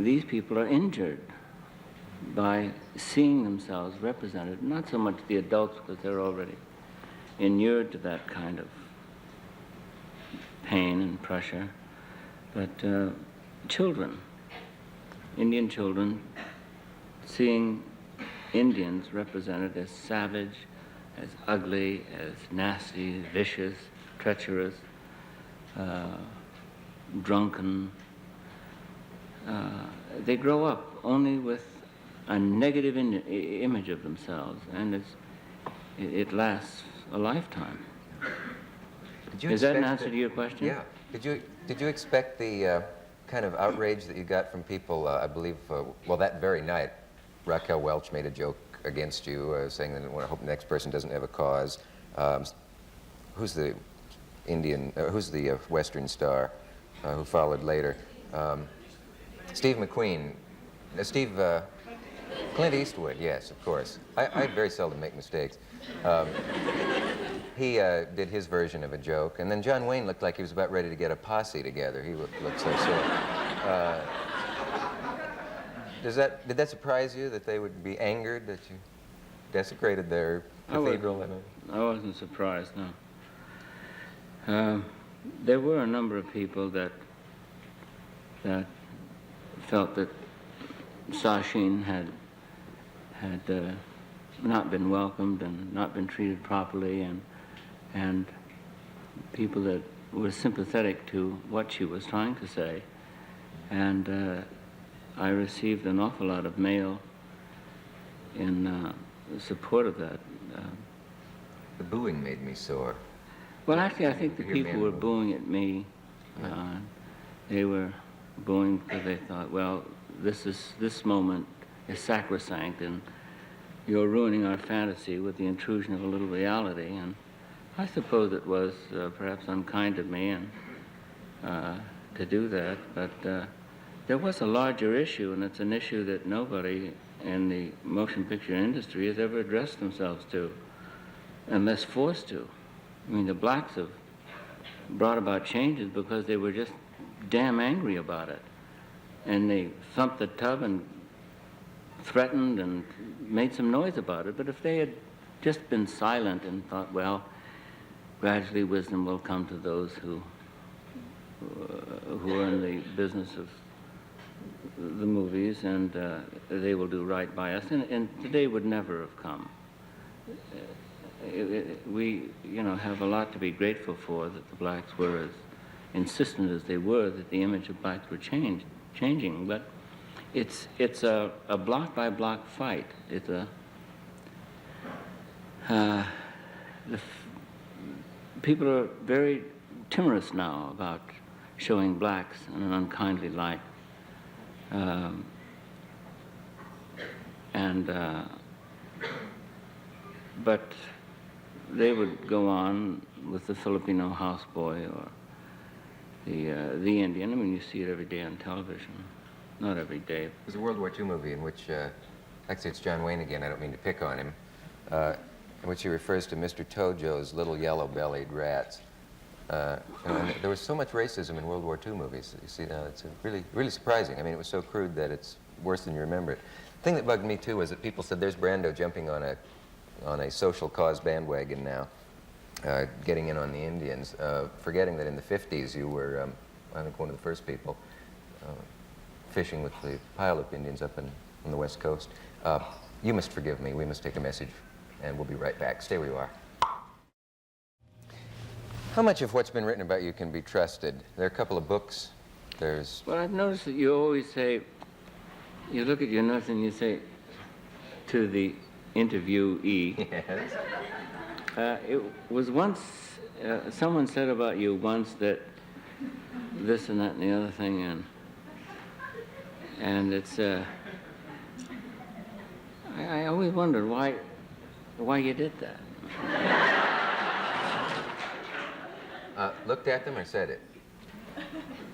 these people are injured by seeing themselves represented, not so much the adults because they're already inured to that kind of pain and pressure, but children, Indian children, seeing Indians represented as savage, as ugly, as nasty, vicious, treacherous, drunken. They grow up only with a negative image of themselves, and it lasts a lifetime. Is that an answer to your question? Yeah. Did you expect the kind of outrage that you got from people? I believe, well, that very night, Raquel Welch made a joke against you, saying that I hope the next person doesn't have a cause. Who's the who's the Western star who followed later? Steve McQueen. Clint Eastwood, yes, of course. I very seldom make mistakes. He did his version of a joke, and then John Wayne looked like he was about ready to get a posse together. He looked so sore. Did that surprise you, that they would be angered that you desecrated their cathedral? I wasn't surprised, no. There were a number of people that felt that Sachin had not been welcomed and not been treated properly, and people that were sympathetic to what she was trying to say. And I received an awful lot of mail in support of that. The booing made me sore. Well, actually, I think the people were booing at me. They were booing because they thought, well, this moment is sacrosanct, and you're ruining our fantasy with the intrusion of a little reality. And I suppose it was perhaps unkind of me to do that, but there was a larger issue, and it's an issue that nobody in the motion picture industry has ever addressed themselves to, unless forced to. I mean, the blacks have brought about changes because they were just damn angry about it. And they thumped the tub and threatened and made some noise about it. But if they had just been silent and thought, well, gradually wisdom will come to those who are in the business of the movies, and they will do right by us, and today would never have come. We, have a lot to be grateful for that the blacks were as insistent as they were that the image of blacks were changing. But it's a block by block fight. It's people are very timorous now about showing blacks in an unkindly light. But they would go on with the Filipino houseboy or the Indian. I mean, you see it every day on television. Not every day. There's a World War II movie in which, actually it's John Wayne again, I don't mean to pick on him, in which he refers to Mr. Tojo's little yellow-bellied rats. And there was so much racism in World War II movies. You see, it's really, really surprising. I mean, it was so crude that it's worse than you remember it. The thing that bugged me, too, was that people said, there's Brando jumping on a social cause bandwagon now, getting in on the Indians, forgetting that in the 50s you were, I think, one of the first people fishing with the Paiute Indians up on the West Coast. You must forgive me. We must take a message, and we'll be right back. Stay where you are. How much of what's been written about you can be trusted? There are a couple of books. There's... Well, I've noticed that you always say, you look at your notes and you say to the interviewee. Yes. It was once, someone said about you once that this and that and the other thing, and it's, I always wondered why you did that. Looked at them or said it?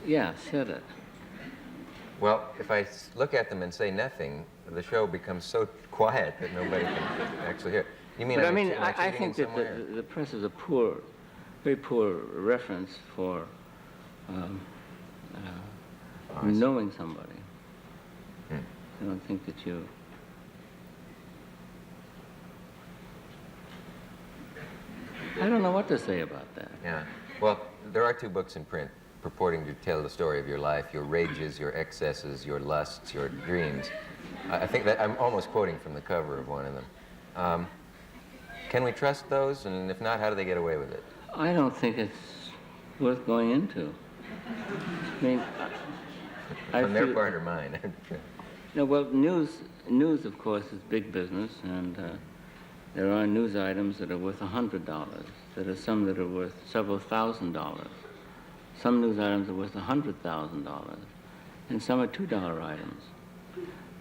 Yeah, said it. Well, if I look at them and say nothing, the show becomes so quiet that nobody can actually hear. You mean? But I think that the press is a very poor reference for knowing somebody. I don't think that you... I don't know what to say about that. Yeah. Well, there are 2 books in print purporting to tell the story of your life, your rages, your excesses, your lusts, your dreams. I think that I'm almost quoting from the cover of one of them. Can we trust those? And if not, how do they get away with it? I don't think it's worth going into. I mean, I On their feel- part or mine? No, well, news, of course, is big business, and there are news items that are worth $100. There are some that are worth several $1,000s. Some news items are worth $100,000, and some are $2 items.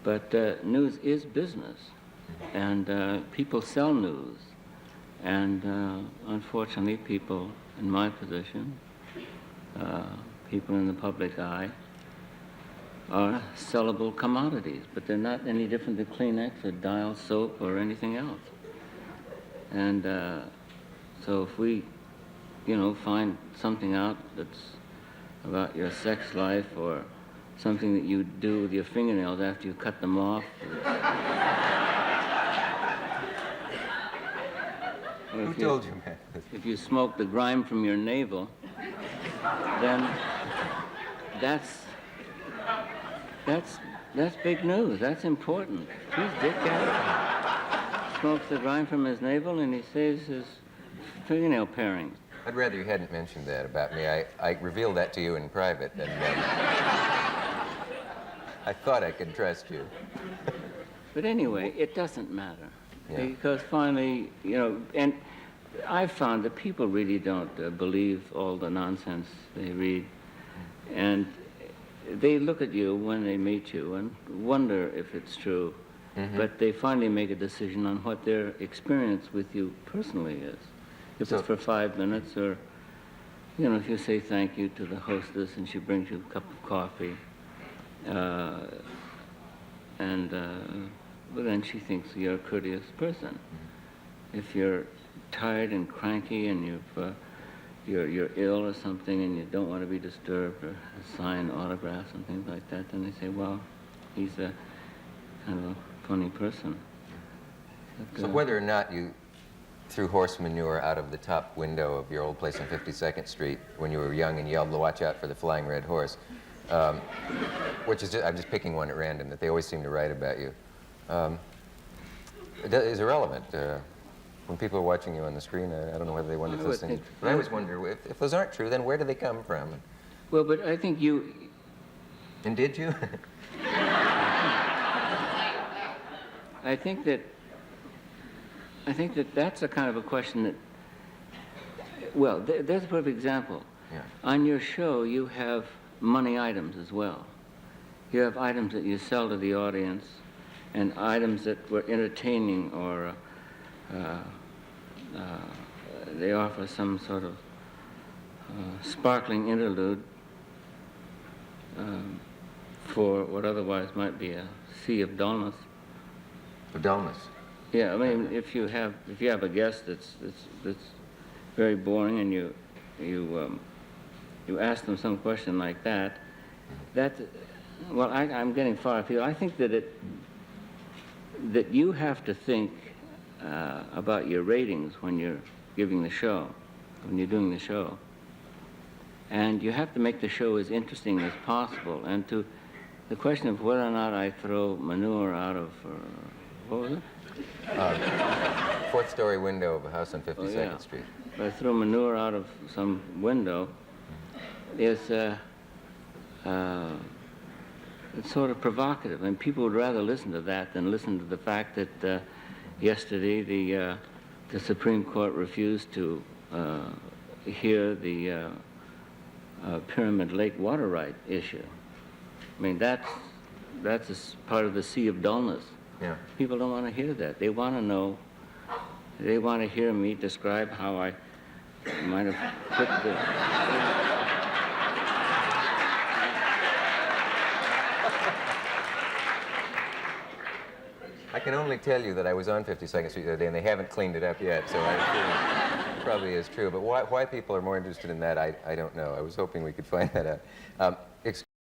But news is business, and people sell news. And unfortunately, people in my position, people in the public eye, are sellable commodities, but they're not any different than Kleenex or Dial soap or anything else. And so if we, find something out that's about your sex life or something that you do with your fingernails after you cut them off, or Who if told you, man? if you smoke the grime from your navel, then that's big news. That's important. He's Dick Cavett. Smokes the grime from his navel and he saves his fingernail parings. I'd rather you hadn't mentioned that about me. I revealed that to you in private, and I thought I could trust you. But anyway, it doesn't matter. Yeah. Because finally, and I've found that people really don't believe all the nonsense they read. And they look at you when they meet you and wonder if it's true. Mm-hmm. But they finally make a decision on what their experience with you personally is. If So- it's for 5 minutes, or, if you say thank you to the hostess and she brings you a cup of coffee, well, then she thinks you're a courteous person. Mm-hmm. If you're tired and cranky and you're ill or something and you don't want to be disturbed or sign autographs and things like that, then they say, well, he's a kind of a funny person. But, So whether or not you threw horse manure out of the top window of your old place on 52nd Street when you were young and yelled, "Watch out for the flying red horse," which is I'm just picking one at random that they always seem to write about you, is irrelevant. When people are watching you on the screen, I don't know whether they wonder if those things... But I always wonder, if those aren't true, then where do they come from? well, but I think you... And did you? I think that that's a kind of a question that, well, there's a perfect example. Yeah. On your show, you have money items as well. You have items that you sell to the audience and items that were entertaining or they offer some sort of sparkling interlude for what otherwise might be a sea of dullness. The dullness. Yeah, I mean, if you have a guest that's very boring and you ask them some question like that, well, I'm getting far afield. I think that you have to think about your ratings when you're giving the show, when you're doing the show, and you have to make the show as interesting as possible. And to the question of whether or not I throw manure out of what was it? Fourth-story window of a house on 52nd yeah. Street. I throw manure out of some window is it's sort of provocative, and people would rather listen to that than listen to the fact that yesterday the Supreme Court refused to hear the Pyramid Lake water right issue. I mean, that's part of the sea of dullness. Yeah. People don't want to hear that. They want to know. They want to hear me describe how I might have put the... I can only tell you that I was on 52nd Street the other day, and they haven't cleaned it up yet, so I feel it probably is true. But why people are more interested in that, I don't know. I was hoping we could find that out.